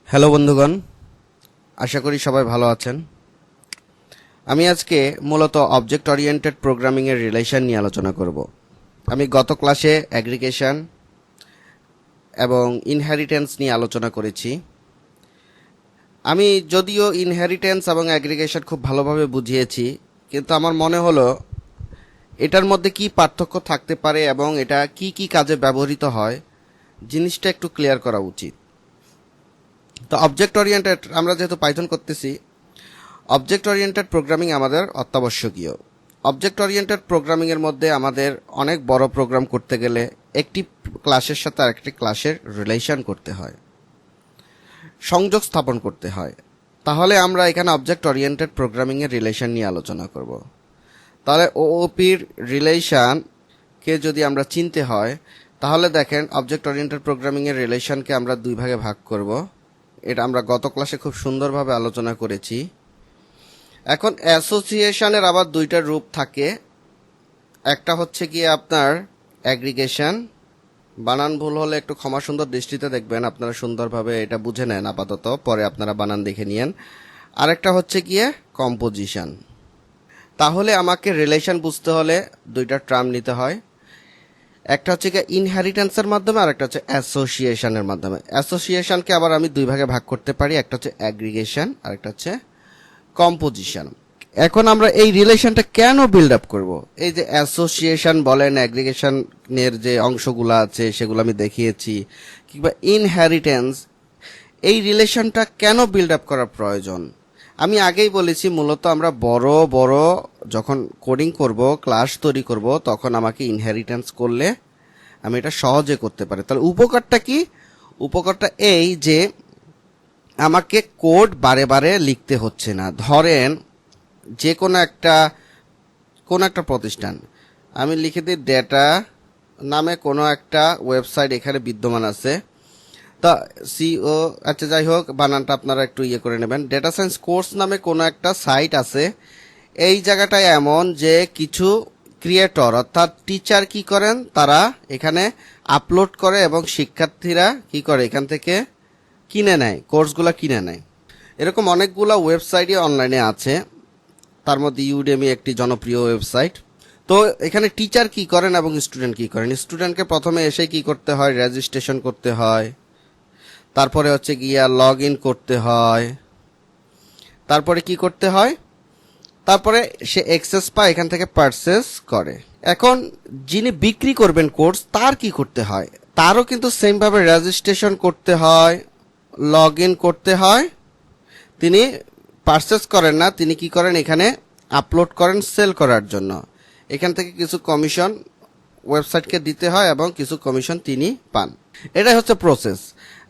Hello বন্ধুগণ, আশা করি সবাই ভালো আছেন। আমি আজকে মূলত অবজেক্ট ওরিয়েন্টেড প্রোগ্রামিং এর রিলেশন নিয়ে আলোচনা করব। আমি গত ক্লাসে অ্যাগ্রিগেশন এবং ইনহেরিটেন্স নিয়ে আলোচনা করেছি। আমি যদিও ইনহেরিটেন্স এবং অ্যাগ্রিগেশন খুব ভালোভাবে বুঝিয়েছি, কিন্তু আমার মনে হলো এটার মধ্যে কি পার্থক্য থাকতে পারে এবং এটা কি কি কাজে ব্যবহৃত হয় জিনিসটা একটু ক্লিয়ার করা উচিত। তো অবজেক্ট ওরিয়েন্টেড, আমরা যেহেতু পাইথন করতেছি, অবজেক্ট ওরিয়েন্টেড প্রোগ্রামিং আমাদের অত্যাবশ্যকীয়। অবজেক্ট ওরিয়েন্টেড প্রোগ্রামিং এর মধ্যে আমাদের অনেক বড় প্রোগ্রাম করতে গেলে একটি ক্লাসের সাথে আরেকটি ক্লাসের রিলেশন করতে হয়, সংযোগ স্থাপন করতে হয়। তাহলে আমরা এখানে অবজেক্ট ওরিয়েন্টেড প্রোগ্রামিং এর রিলেশন নিয়ে আলোচনা করব। তাহলে ওওপির রিলেশনকে যদি আমরা চিনতে হয়, তাহলে দেখেন অবজেক্ট ওরিয়েন্টেড প্রোগ্রামিং এর রিলেশনকে আমরা দুই ভাগে ভাগ করব। এটা আমরা গত ক্লাসে খুব সুন্দরভাবে আলোচনা করেছি। এখন অ্যাসোসিয়েশনের আবার দুইটা রূপ থাকে। একটা হচ্ছে গিয়ে আপনার অ্যাগ্রিগেশন, বানান ভুল হলে একটু ক্ষমা সুন্দর দৃষ্টিতে দেখবেন, আপনারা সুন্দরভাবে এটা বুঝে নেন আপাতত, পরে আপনারা বানান দেখে নিয়েন। আরেকটা হচ্ছে গিয়ে কম্পোজিশন। তাহলে আমাকে রিলেশন বুঝতে হলে দুইটা টার্ম নিতে হয়। একটা হচ্ছে গিয়ে ইনহেরিটেন্সের মাধ্যমে, আর একটা হচ্ছে অ্যাসোসিয়েশনের মাধ্যমে। অ্যাসোসিয়েশনকে আবার আমি দুই ভাগে ভাগ করতে পারি, একটা হচ্ছে অ্যাগ্রিগেশন আর একটা হচ্ছে কম্পোজিশন। এখন আমরা এই রিলেশনটা কেন বিল্ড আপ করব? এই যে অ্যাসোসিয়েশন বলেন, অ্যাগ্রিগেশনের যে অংশগুলো আছে সেগুলো আমি দেখিয়েছি, কিংবা ইনহেরিটেন্স, এই রিলেশনটা কেন বিল্ড আপ করার প্রয়োজন? আমি আগেই বলেছি, মূলত আমরা বড় বড় যখন কোডিং করব, ক্লাস তৈরি করব, তখন আমাকে ইনহেরিটেন্স করলে আমি এটা সহজে করতে পারি। তাহলে উপকারটা কি? উপকারটা এই যে আমাকে কোড বারে বারে লিখতে হচ্ছে না। ধরেন যে কোনো একটা প্রতিষ্ঠান, আমি লিখে দিই ডেটা নামে কোনো একটা ওয়েবসাইট এখানে বিদ্যমান আছে। তা সিও, আচ্ছা যাই হোক, বানানটা আপনারা একটু ইয়ে করে নেবেন। ডেটা সায়েন্স কোর্স নামে কোনো একটা সাইট আছে। এই জায়গাটায় এমন যে কিছু ক্রিয়েটর অর্থাৎ টিচার কি করেন, তারা এখানে আপলোড করে এবং শিক্ষার্থীরা কি করে, এখান থেকে কিনে নেয়, কোর্সগুলো কিনে নেয়। এরকম অনেকগুলো ওয়েবসাইটই অনলাইনে আছে, তার মধ্যে ইউডেমি একটি জনপ্রিয় ওয়েবসাইট। তো এখানে টিচার কি করেন এবং স্টুডেন্ট কি করেন? স্টুডেন্টকে প্রথমে এসে কি করতে হয়, রেজিস্ট্রেশন করতে হয়, তারপরে হচ্ছে গিয়া লগ ইন করতে হয়, তারপরে কি করতে হয়, তারপরে সে অ্যাক্সেস পায়, এখান থেকে পারচেস করে। এখন যিনি বিক্রি করবেন কোর্স, তার কি করতে হয়? তারও কিন্তু সেমভাবে রেজিস্ট্রেশন করতে হয়, লগ ইন করতে হয়। তিনি পারচেস করেন না, তিনি কি করেন, এখানে আপলোড করেন সেল করার জন্য। এখান থেকে কিছু কমিশন ওয়েবসাইটকে দিতে হয় এবং কিছু কমিশন তিনি পান। এটাই হচ্ছে প্রসেস।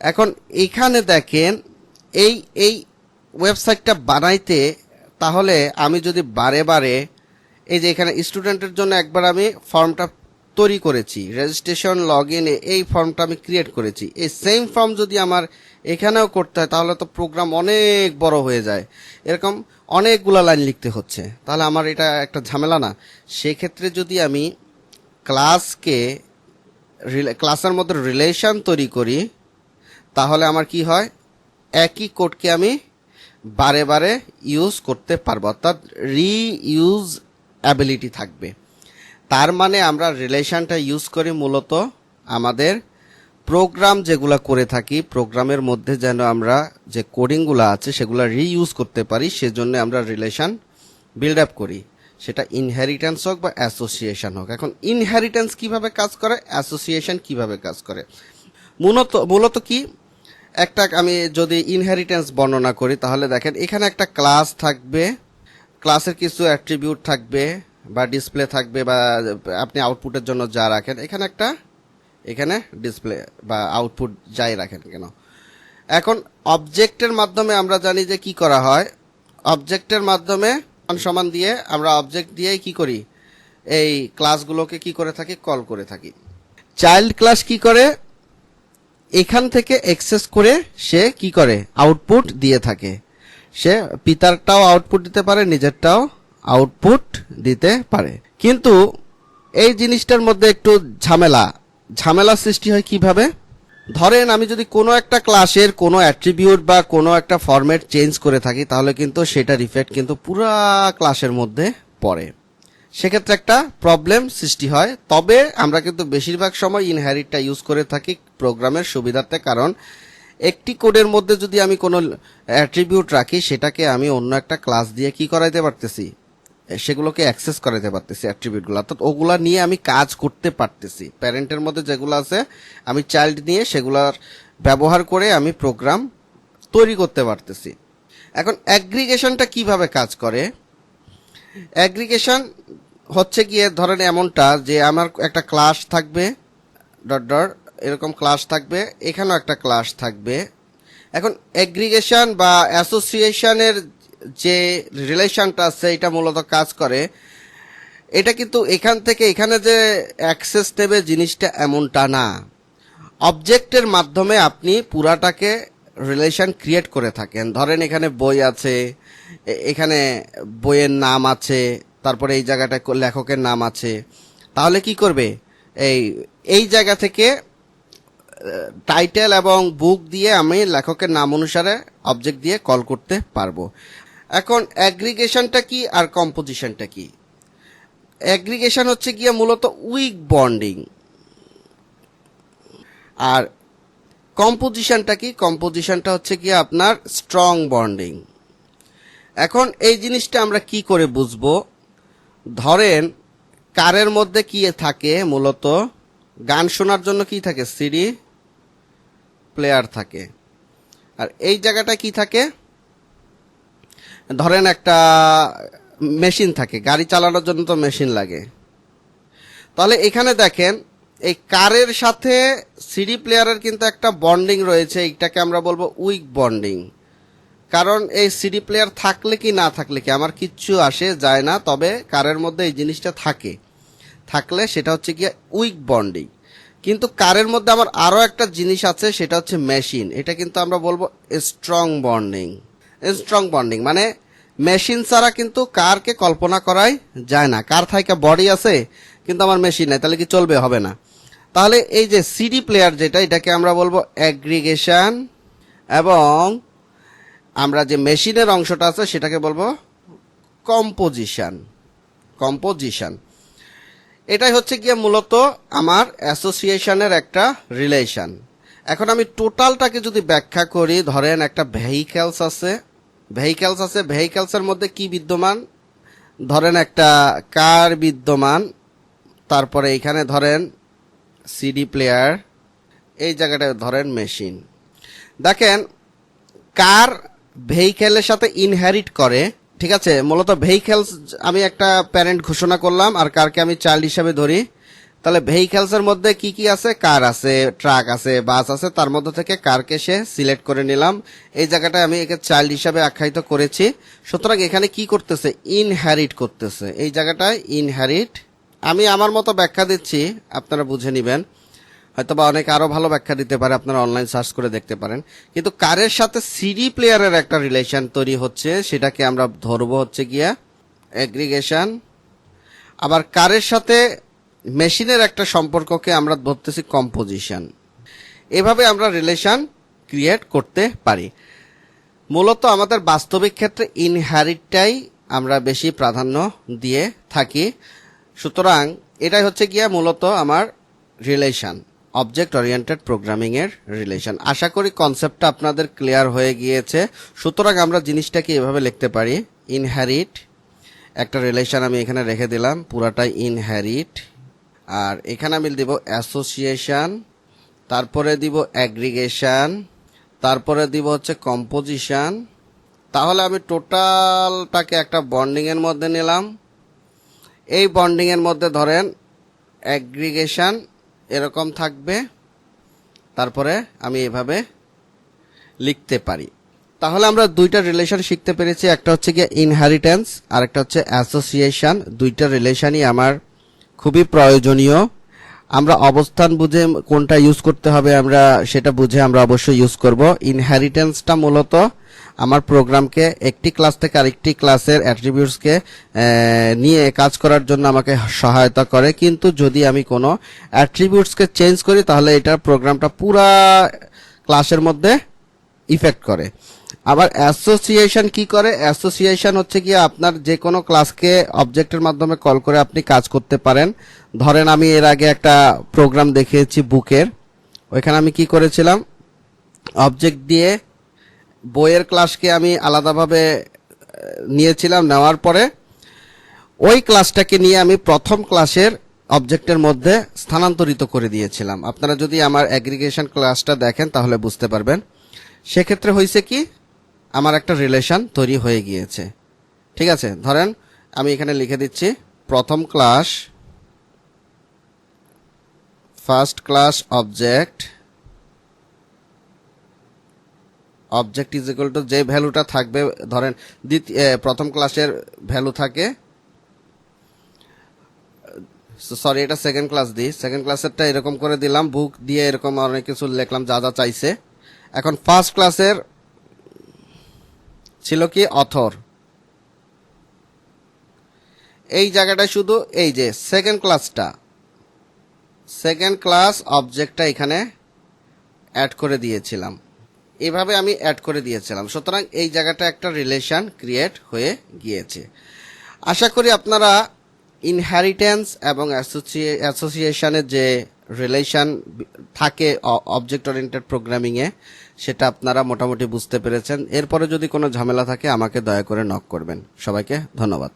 এখন এখানে দেখেন এই এই ওয়েবসাইটটা বানাইতে, তাহলে আমি যদি বারে বারে, এই যে এখানে স্টুডেন্টের জন্য একবার আমি ফর্মটা তৈরি করেছি, রেজিস্ট্রেশন লগ ইন, এই ফর্মটা আমি ক্রিয়েট করেছি, এই সেম ফর্ম যদি আমার এখানেও করতে হয়, তাহলে তো প্রোগ্রাম অনেক বড় হয়ে যায়, এরকম অনেকগুলো লাইন লিখতে হচ্ছে, তাহলে আমার এটা একটা ঝামেলা না? সেক্ষেত্রে যদি আমি ক্লাসের মধ্যে রিলেশন তৈরি করি, তাহলে আমার কি হয়, একই কোডকে আমি বারে বারে ইউজ করতে পারবো, অর্থাৎ রিইউজ অ্যাবিলিটি থাকবে। তার মানে আমরা রিলেশনটা ইউজ করি মূলত আমাদের প্রোগ্রাম যেগুলো করে থাকি, প্রোগ্রামের মধ্যে যেন আমরা যে কোডিংগুলো আছে সেগুলো রিইউজ করতে পারি, সেজন্য আমরা রিলেশন বিল্ড আপ করি, সেটা ইনহেরিটেন্স হোক বা অ্যাসোসিয়েশন হোক। এখন ইনহেরিটেন্স কিভাবে কাজ করে, অ্যাসোসিয়েশন কিভাবে কাজ করে, মূলত কি, আমি যদি ইনহেরিটেন্স বর্ণনা করি, তাহলে দেখেন এখানে একটা ক্লাস থাকবে, ক্লাসের কিছু অ্যাট্রিবিউট থাকবে বা ডিসপ্লে থাকবে, বা আপনি আউটপুটের জন্য যা রাখেন, এখানে ডিসপ্লে বা আউটপুট যাই রাখেন কেন। এখন অবজেক্টের মাধ্যমে আমরা জানি যে কি করা হয়, অবজেক্টের মাধ্যমে সমান দিয়ে আমরা অবজেক্ট দিয়েই কি করি, এই ক্লাসগুলোকে কি করে থাকি, কল করে থাকি। চাইল্ড ক্লাস কি করে, এখান থেকে অ্যাক্সেস করে সে কি করে, আউটপুট দিয়ে থাকে। সে পিতারটাও আউটপুট দিতে পারে, নিজেরটাও আউটপুট দিতে পারে। কিন্তু এই জিনিসটার মধ্যে একটু ঝামেলা সৃষ্টি হয় কিভাবে, ধরেন আমি যদি কোনো একটা ক্লাসের কোনো অ্যাট্রিবিউট বা কোনো একটা ফরম্যাট চেঞ্জ করে থাকি, তাহলে কিন্তু সেটার ইফেক্ট কিন্তু পুরা ক্লাসের মধ্যে পড়ে। সেক্ষেত্রে একটা প্রবলেম সৃষ্টি হয়। তবে আমরা কিন্তু বেশিরভাগ সময় ইনহেরিটটা ইউজ করে থাকি প্রোগ্রামের সুবিধার্থে, কারণ একটি কোডের মধ্যে যদি আমি কোনো অ্যাট্রিবিউট রাখি, সেটাকে আমি অন্য একটা ক্লাস দিয়ে কি করাইতে পারতেছি, সেগুলোকে অ্যাক্সেস করাতে পারতেছি অ্যাট্রিবিউটগুলো, অর্থাৎ ওগুলা নিয়ে আমি কাজ করতে পারতেছি। প্যারেন্টের মধ্যে যেগুলো আছে আমি চাইল্ড নিয়ে সেগুলার ব্যবহার করে আমি প্রোগ্রাম তৈরি করতে পারতেছি। এখন অ্যাগ্রিগেশনটা কিভাবে কাজ করে? অ্যাগ্রিগেশন হচ্ছে গিয়ে ধরেন এমনটা যে আমার একটা ক্লাস থাকবে, ডট ডট এরকম ক্লাস থাকবে, এখানেও একটা ক্লাস থাকবে। এখন অ্যাগ্রিগেশন বা অ্যাসোসিয়েশনের যে রিলেশনটা আছে এটা মূলত কাজ করে, এটা কিন্তু এখান থেকে এখানে যে অ্যাক্সেস নেবে জিনিসটা এমনটা না। অবজেক্টের মাধ্যমে আপনি পুরাটাকে রিলেশন ক্রিয়েট করে থাকেন। ধরেন এখানে বই আছে, এখানে বইয়ের নাম আছে, তারপরে এই জায়গাটা লেখকের নাম আছে। তাহলে কি করবে, এই জায়গা থেকে টাইটেল এবং বুক দিয়ে আমি লেখকের নাম অনুসারে অবজেক্ট দিয়ে কল করতে পারবো। এখন অ্যাগ্রিগেশনটা কি আর কম্পোজিশনটা কি? অ্যাগ্রিগেশন হচ্ছে গিয়ে মূলত উইক বন্ডিং, আর কম্পোজিশনটা কি? কম্পোজিশনটা হচ্ছে গিয়ে আপনার স্ট্রং বন্ডিং। এখন এই জিনিসটা আমরা কি করে বুঝবো? ধরেন কারের মধ্যে কি থাকে, মূলত গান শোনার জন্য কি থাকে, সিডি প্লেয়ার থাকে। আর এই জায়গাটা কি থাকে, ধরেন একটা মেশিন থাকে, গাড়ি চালানোর জন্য তো মেশিন লাগে। তাহলে এখানে দেখেন এই কারের সাথে সিডি প্লেয়ারের কিন্তু একটা বন্ডিং রয়েছে, এইটাকে আমরা বলবো উইক বন্ডিং। কারণ এই সিডি প্লেয়ার থাকলে কি না থাকলে কি আমার কিচ্ছু আসে যায় না, তবে কারের মধ্যে এই জিনিসটা থাকলে সেটা হচ্ছে গিয়ে উইক বন্ডিং। কিন্তু কারের মধ্যে আমার আরও একটা জিনিস আছে, সেটা হচ্ছে মেশিন, এটা কিন্তু আমরা বলবো স্ট্রং বন্ডিং। স্ট্রং বন্ডিং মানে মেশিন ছাড়া কিন্তু কারকে কল্পনা করাই যায় না। কার থাইকা বডি আছে কিন্তু আমার মেশিন নাই, তাহলে কি চলবে? হবে না। তাহলে এই যে সিডি প্লেয়ার যেটা, এটাকে আমরা বলবো অ্যাগ্রিগেশন, এবং আমরা যে মেশিনের অংশটা আছে সেটাকে বলবো কম্পোজিশন। এটাই হচ্ছে গিয়ে মূলত আমার অ্যাসোসিয়েশনের একটা রিলেশন। এখন আমি টোটালটাকে যদি ব্যাখ্যা করি, ধরেন একটা ভেহিক্যালস আছে, ভেহিক্যালসের মধ্যে কি বিদ্যমান? ধরেন একটা কার বিদ্যমান, তারপরে এখানে ধরেন সিডি প্লেয়ার, এই জায়গাটায় ধরেন মেশিন। দেখেন কার ভেহিক্যালের সাথে ইনহেরিট করে, ঠিক আছে? মূলত ভেহিক্যালস আমি একটা প্যারেন্ট ঘোষণা করলাম আর কারকে আমি চাইল্ড হিসাবে ধরি। তাহলে ভেহিক্যালসের মধ্যে কি কি আছে? কার আছে, ট্রাক আছে, বাস আছে, তার মধ্যে থেকে কারকে সে সিলেক্ট করে নিলাম। এই জায়গাটায় আমি একে চাইল্ড হিসাবে আখ্যায়িত করেছি। সুতরাং এখানে কি করতেছে? ইনহেরিট করতেছে। এই জায়গাটায় ইনহেরিট। আমি আমার মতো ব্যাখ্যা দিচ্ছি, আপনারা বুঝে নেবেন। হয়তোবা অনেকে আরো ভালো ব্যাখ্যা দিতে পারে, আপনারা অনলাইন সার্চ করে দেখতে পারেন। কিন্তু কারের সাথে সিডি প্লেয়ারের একটা রিলেশন তৈরি হচ্ছে, সেটাকে আমরা ধরবো হচ্ছে গিয়া অ্যাগ্রিগেশন। আবার কারের সাথে মেশিনের একটা সম্পর্ককে আমরা ধরতেছি কম্পোজিশন। এভাবে আমরা রিলেশন ক্রিয়েট করতে পারি। মূলত আমাদের বাস্তবিক ক্ষেত্রে ইনহেরিটটাই আমরা বেশি প্রাধান্য দিয়ে থাকি। সুতরাং এটাই হচ্ছে গিয়া মূলত আমার রিলেশন, অবজেক্ট ওরিয়েন্টেড প্রোগ্রামিং এর রিলেশন। আশা করি কনসেপ্টটা আপনাদের ক্লিয়ার হয়ে গিয়েছে। সুতরাং আমরা জিনিসটাকে এভাবে লিখতে পারি, ইনহেরিট একটা রিলেশন আমি এখানে রেখে দিলাম, পুরাটাই ইনহেরিট। আর এখানে আমি দিব অ্যাসোসিয়েশন, তারপরে দিব অ্যাগ্রিগেশন, তারপরে দিব হচ্ছে কম্পোজিশন। তাহলে আমি টোটালটাকে একটা বন্ডিং এর মধ্যে নিলাম। এই বন্ডিং এর মধ্যে ধরেন অ্যাগ্রিগেশন এরকম থাকবে, তারপরে আমি এভাবে লিখতে পারি। তাহলে আমরা দুইটা রিলেশন শিখতে পেরেছি, একটা হচ্ছে গিয়ে ইনহেরিটেন্স আর একটা হচ্ছে অ্যাসোসিয়েশন। দুইটা রিলেশনই আমার খুবই প্রয়োজনীয়। আমরা অবস্থান বুঝে কোনটা ইউজ করতে হবে আমরা সেটা বুঝে আমরা অবশ্যই ইউজ করব। ইনহেরিটেন্সটা মূলত আমার প্রোগ্রামকে একটি ক্লাস থেকে আরেকটি ক্লাসের অ্যাট্রিবিউটসকে নিয়ে কাজ করার জন্য আমাকে সহায়তা করে। কিন্তু যদি আমি কোনো অ্যাট্রিবিউটসকে চেঞ্জ করি তাহলে এটা প্রোগ্রামটা পুরা ক্লাসের মধ্যে ইফেক্ট করে। আবার অ্যাসোসিয়েশন কি করে? অ্যাসোসিয়েশন হচ্ছে কি আপনার যে কোনো ক্লাসকে অবজেক্টের মাধ্যমে কল করে আপনি কাজ করতে পারেন। ধরেন আমি এর আগে একটা প্রোগ্রাম দেখিয়েছি বুকের, ওইখানে আমি কি করেছিলাম, অবজেক্ট দিয়ে বইয়ের ক্লাসকে আমি আলাদাভাবে নিয়েছিলাম, নেওয়ার পরে ওই ক্লাসটাকে নিয়ে আমি প্রথম ক্লাসের অবজেক্টের মধ্যে স্থানান্তরিত করে দিয়েছিলাম। আপনারা যদি আমার অ্যাগ্রিগেশন ক্লাসটা দেখেন তাহলে বুঝতে পারবেন। সেক্ষেত্রে হয়েছে কি, আমার একটা রিলেশন তৈরি হয়ে গিয়েছে। ঠিক আছে, ধরেন আমি এখানে লিখে দিচ্ছি প্রথম class first class object object is equal to যে ভ্যালুটা থাকবে, ধরেন প্রথম ক্লাসের ভ্যালু থাকে, সরি এটা সেকেন্ড ক্লাস দিই, সেকেন্ড ক্লাসেরটা এরকম করে দিলাম, বুক দিয়ে এরকম অনেক কিছু লিখলাম যা যা চাইছে। এখন ফার্স্ট ক্লাসের ছিল কি অথর, এই জায়গাটা শুধু এই যে সেকেন্ড ক্লাস অবজেক্টটা এখানে অ্যাড করে দিয়েছিলাম, এভাবে আমি অ্যাড করে দিয়েছিলাম। সুতরাং এই জায়গাটা একটা রিলেশন ক্রিয়েট হয়ে গিয়েছে। আশা করি আপনারা ইনহেরিটেন্স এবং অ্যাসোসিয়েশনের যে রিলেশন থাকে অবজেক্ট ওরিয়েন্টেড প্রোগ্রামিংয়ে সেটা আপনারা মোটামুটি বুঝতে পেরেছেন। এরপরে যদি কোনো ঝামেলা থাকে আমাকে দয়া করে নক করবেন। সবাইকে ধন্যবাদ।